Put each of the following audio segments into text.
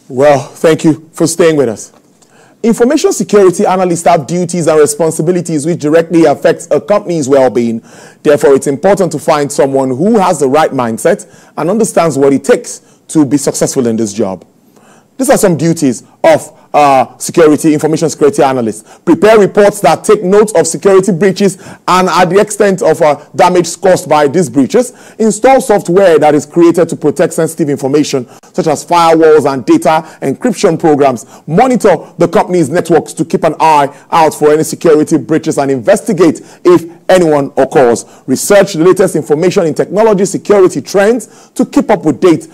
Well, thank you for staying with us. Information security analysts have duties and responsibilities which directly affect a company's well-being. Therefore, it's important to find someone who has the right mindset and understands what it takes to be successful in this job. These are some duties of information security analysts. Prepare reports that take note of security breaches and at the extent of damage caused by these breaches. Install software that is created to protect sensitive information, such as firewalls and data encryption programs. Monitor the company's networks to keep an eye out for any security breaches and investigate if anyone occurs. Research the latest information in technology security trends to keep up with date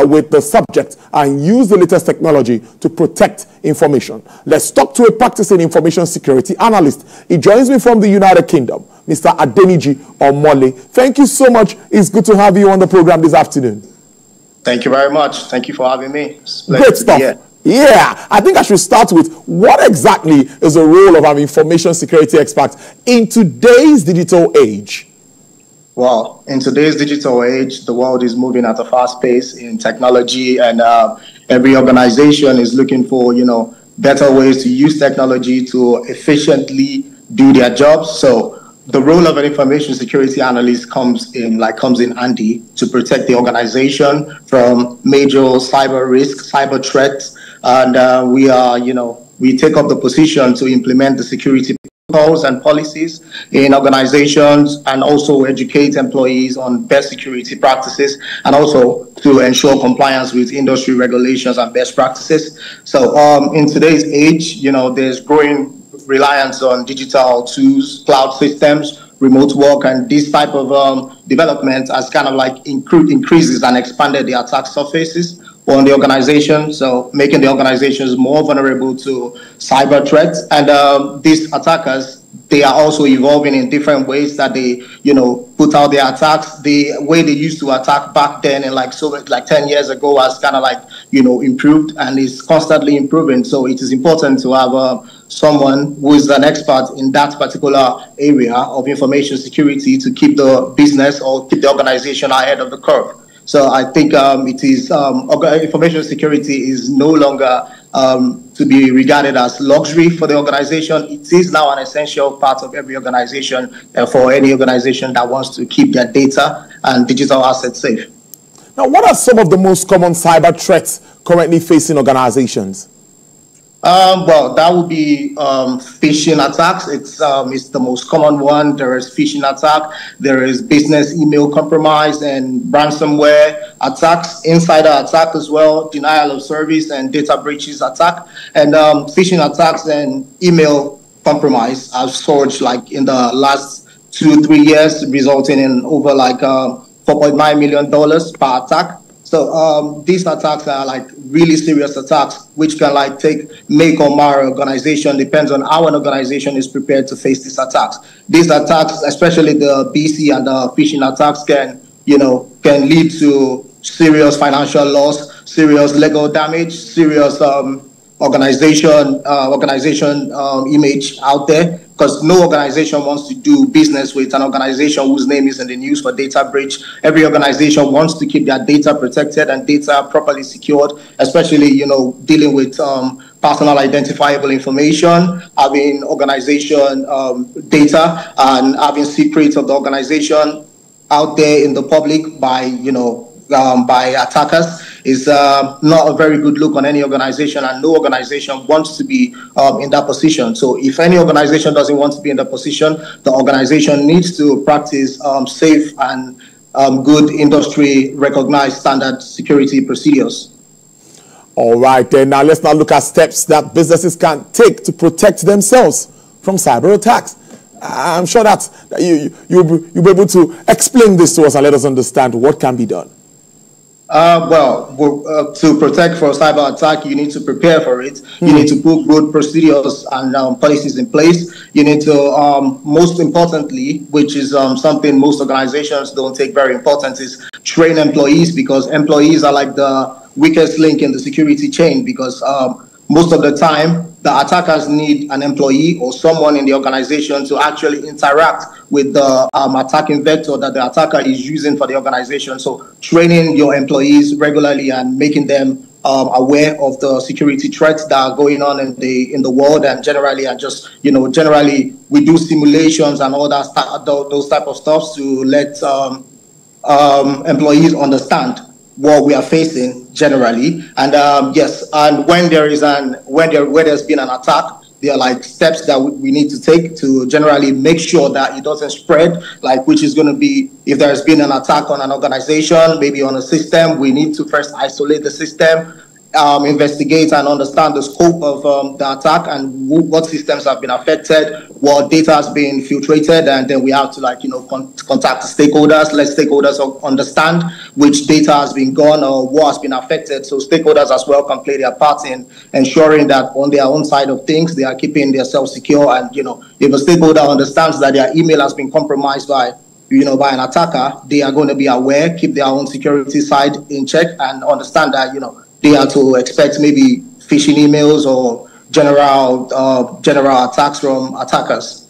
with the subject and use the latest technology to protect information. Let's talk to a practicing information security analyst. He joins me from the United Kingdom, Mr. Adeniji Omole. Thank you so much. It's good to have you on the program this afternoon. Thank you very much. Thank you for having me. Great stuff. Yeah, I think I should start with what exactly is the role of an information security expert in today's digital age? Well, in today's digital age, the world is moving at a fast pace in technology, and every organization is looking for, better ways to use technology to efficiently do their jobs. So the role of an information security analyst comes in handy to protect the organization from major cyber risks, cyber threats. And we take up the position to implement the security protocols and policies in organizations, and also educate employees on best security practices, and also to ensure compliance with industry regulations and best practices. So in today's age, there's growing reliance on digital tools, cloud systems, remote work, and this type of development has kind of increases and expanded the attack surfaces on the organization, so making the organizations more vulnerable to cyber threats. And these attackers, they are also evolving in different ways that they, put out their attacks. The way they used to attack back then, and like 10 years ago, has kind of improved and is constantly improving. So it is important to have someone who is an expert in that particular area of information security to keep the business or keep the organization ahead of the curve. So I think information security is no longer to be regarded as luxury for the organization. It is now an essential part of every organization, for any organization that wants to keep their data and digital assets safe. Now, what are some of the most common cyber threats currently facing organizations? Well, that would be phishing attacks. It's the most common one. There is phishing attack. There is business email compromise and ransomware attacks, insider attack as well, denial of service and data breaches attack. And phishing attacks and email compromise have surged in the last 2-3 years, resulting in over $4.9 million per attack. So these attacks are really serious attacks, which can make or mar an organization. Depends on how an organization is prepared to face these attacks. These attacks, especially the BC and the phishing attacks, can lead to serious financial loss, serious legal damage, serious organization image out there, because no organization wants to do business with an organization whose name is in the news for data breach. Every organization wants to keep their data protected and data properly secured, especially dealing with personal identifiable information, having organization data, and having secrets of the organization out there in the public by attackers is not a very good look on any organization, and no organization wants to be in that position. So if any organization doesn't want to be in that position, the organization needs to practice safe and good industry recognized standard security procedures. All right, then now let's now look at steps that businesses can take to protect themselves from cyber attacks. I'm sure that you'll be able to explain this to us and let us understand what can be done. To protect from cyber attack, you need to prepare for it. You need to put good procedures and policies in place. You need to, most importantly, which is something most organizations don't take very important, is train employees, because employees are like the weakest link in the security chain, because most of the time, the attackers need an employee or someone in the organization to actually interact with the attacking vector that the attacker is using for the organization. So training your employees regularly and making them aware of the security threats that are going on in the world, and generally we do simulations and all that those type of stuff to let employees understand what we are facing generally. And yes, and when there's been an attack, there are like steps that we need to take to generally make sure that it doesn't spread, like which is going to be, if there's been an attack on an organization, maybe on a system, we need to first isolate the system, investigate and understand the scope of the attack and what systems have been affected, what data has been filtrated, and then we have to contact the stakeholders, let stakeholders understand which data has been gone or what has been affected, so stakeholders as well can play their part in ensuring that on their own side of things they are keeping themselves secure. And if a stakeholder understands that their email has been compromised by an attacker, they are going to be aware, keep their own security side in check, and understand that they are to expect maybe phishing emails or general attacks from attackers.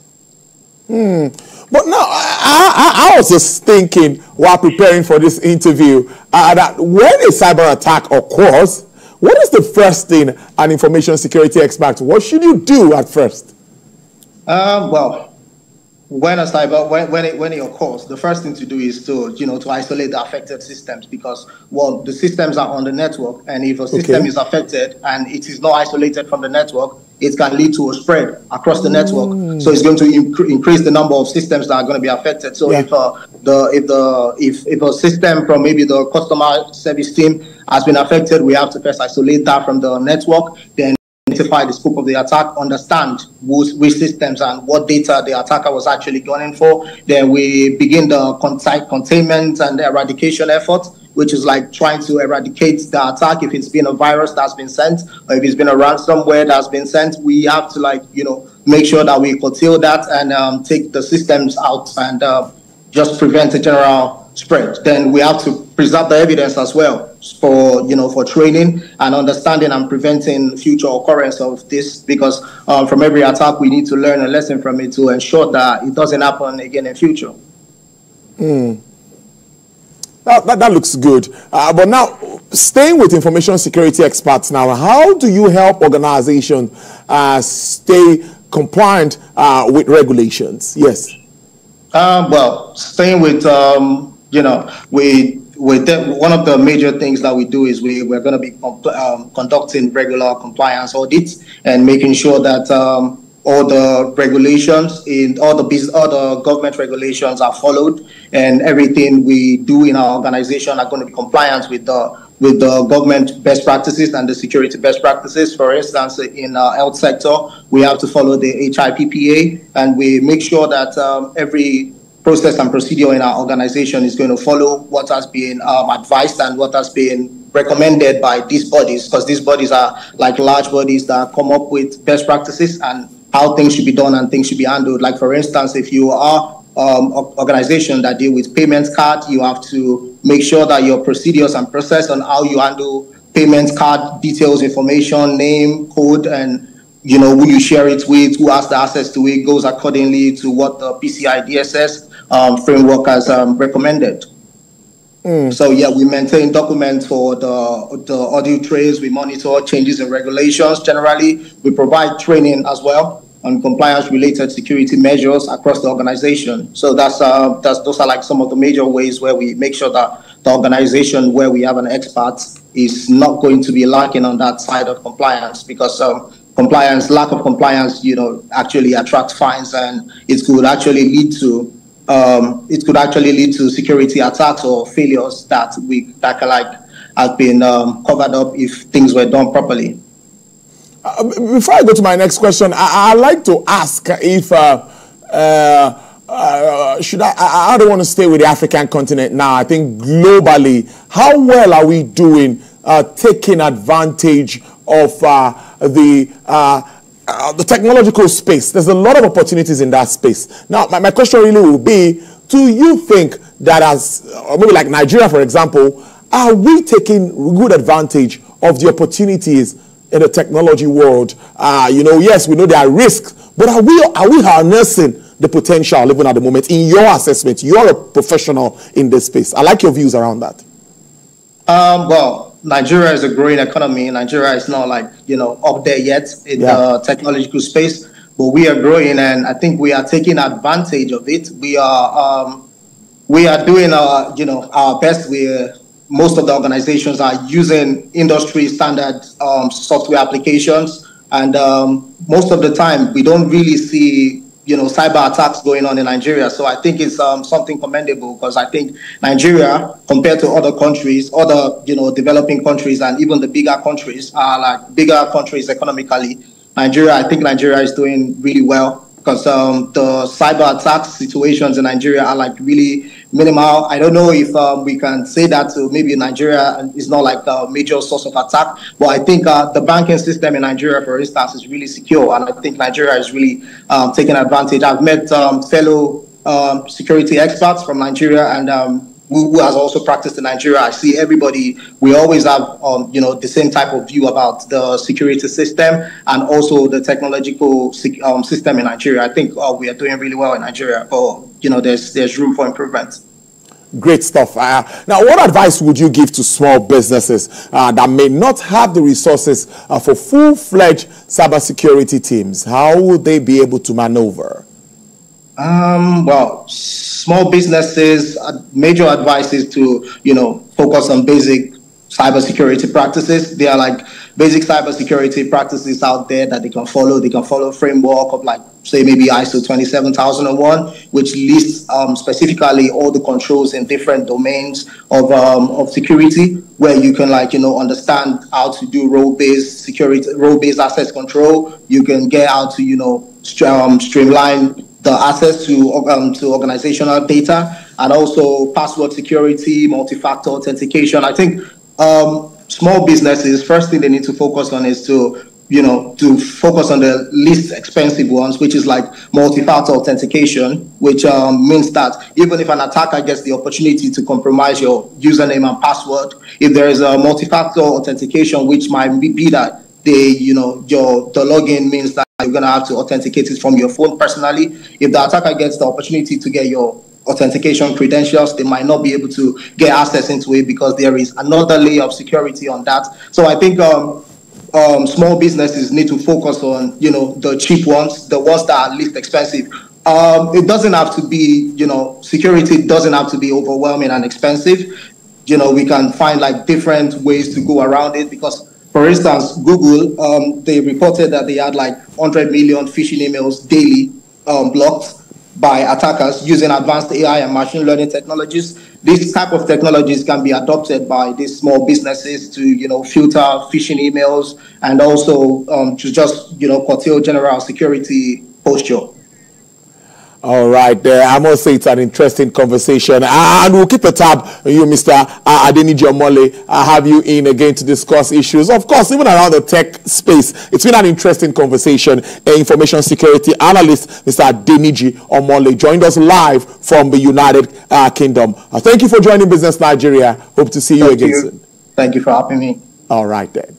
But now, I was just thinking while preparing for this interview that when a cyber attack occurs, what is the first thing an information security expert, what should you do at first? Well, when it occurs, the first thing to do is to isolate the affected systems, because the systems are on the network, and if a system is affected and it is not isolated from the network, it can lead to a spread across the network. So it's going to increase the number of systems that are going to be affected. So if a system from maybe the customer service team has been affected, we have to first isolate that from the network, then identify the scope of the attack, understand which systems and what data the attacker was actually gunning for. Then we begin the containment and the eradication effort, which is like trying to eradicate the attack. If it's been a virus that's been sent, or if it's been a ransomware that's been sent, we have to make sure that we curtail that and take the systems out and just prevent a general spread. Then we have to preserve the evidence as well for training and understanding and preventing future occurrence of this, because from every attack we need to learn a lesson from it to ensure that it doesn't happen again in future. That looks good. But now, staying with information security experts now, how do you help organizations stay compliant with regulations? Yes. Well, staying with, one of the major things that we do is we're going to be conducting regular compliance audits and making sure that all the regulations all the government regulations are followed, and everything we do in our organization are going to be compliant with the government best practices and the security best practices. For instance, in our health sector, we have to follow the HIPPA, and we make sure that every process and procedure in our organization is going to follow what has been advised and what has been recommended by these bodies, because these bodies are like large bodies that come up with best practices and how things should be done and things should be handled. Like, for instance, if you are an organization that deal with payment card, you have to make sure that your procedures and process on how you handle payment card details, information, name, code, and who you share it with, who has the access to it, goes accordingly to what the PCI DSS framework has recommended. So yeah, we maintain documents for the audit trails. We monitor changes in regulations. Generally, we provide training as well on compliance-related security measures across the organization. So those are like some of the major ways where we make sure that the organization where we have an expert is not going to be lacking on that side of compliance, because lack of compliance, actually attracts fines, and it could actually lead to security attacks or failures that have been covered up if things were done properly. Before I go to my next question, I'd like to ask if I don't want to stay with the African continent now. I think globally, how well are we doing taking advantage of the technological space? There's a lot of opportunities in that space. Now, my question really will be, do you think that maybe like Nigeria, for example, are we taking good advantage of the opportunities in the technology world? Yes, we know there are risks, but are we harnessing the potential even at the moment? In your assessment, you're a professional in this space. I like your views around that. Well, Nigeria is a growing economy. Nigeria is not like, up there yet in the technological space, but we are growing, and I think we are taking advantage of it. We are doing our best. Most of the organizations are using industry standard software applications, and most of the time we don't really see cyber attacks going on in Nigeria. So I think it's something commendable, because I think Nigeria, compared to other countries, other developing countries, and even the bigger countries, are like bigger countries economically. I think Nigeria is doing really well, because the cyber attack situations in Nigeria are like really minimal. I don't know if we can say that maybe Nigeria is not like a major source of attack, but I think the banking system in Nigeria, for instance, is really secure, and I think Nigeria is really taking advantage. I've met fellow security experts from Nigeria, and who has also practiced in Nigeria. I see everybody, we always have, the same type of view about the security system and also the technological system in Nigeria. I think we are doing really well in Nigeria, but, there's room for improvement. Great stuff. Now, what advice would you give to small businesses that may not have the resources for full-fledged cybersecurity teams? How would they be able to maneuver? Well, small businesses, major advice is to, focus on basic cybersecurity practices. There are like basic cybersecurity practices out there that they can follow. They can follow a framework of like, say, maybe ISO 27001, which lists specifically all the controls in different domains of security, where you can understand how to do role-based security, role-based access control. You can get how to, streamline the access to organizational data, and also password security, multi-factor authentication. I think small businesses, first thing they need to focus on is to focus on the least expensive ones, which is like multi-factor authentication, which means that even if an attacker gets the opportunity to compromise your username and password, if there is a multi-factor authentication, which might be that the login means that you're going to have to authenticate it from your phone personally. If the attacker gets the opportunity to get your authentication credentials, they might not be able to get access into it, because there is another layer of security on that. So I think small businesses need to focus on, the cheap ones, the ones that are least expensive. It doesn't have to be, security doesn't have to be overwhelming and expensive. We can find like different ways to go around it, because, for instance, Google, they reported that they had like 100 million phishing emails daily blocked by attackers using advanced AI and machine learning technologies. These type of technologies can be adopted by these small businesses to, filter phishing emails, and also to just, curtail general security posture. All right, I must say it's an interesting conversation, and we'll keep a tab on you, Mr. Adeniji Omole. I have you in again to discuss issues, of course, even around the tech space. It's been an interesting conversation. Information security analyst, Mr. Adeniji Omole, joined us live from the United Kingdom. Thank you for joining Business Nigeria. Hope to see you again soon. Thank you for having me. All right, then.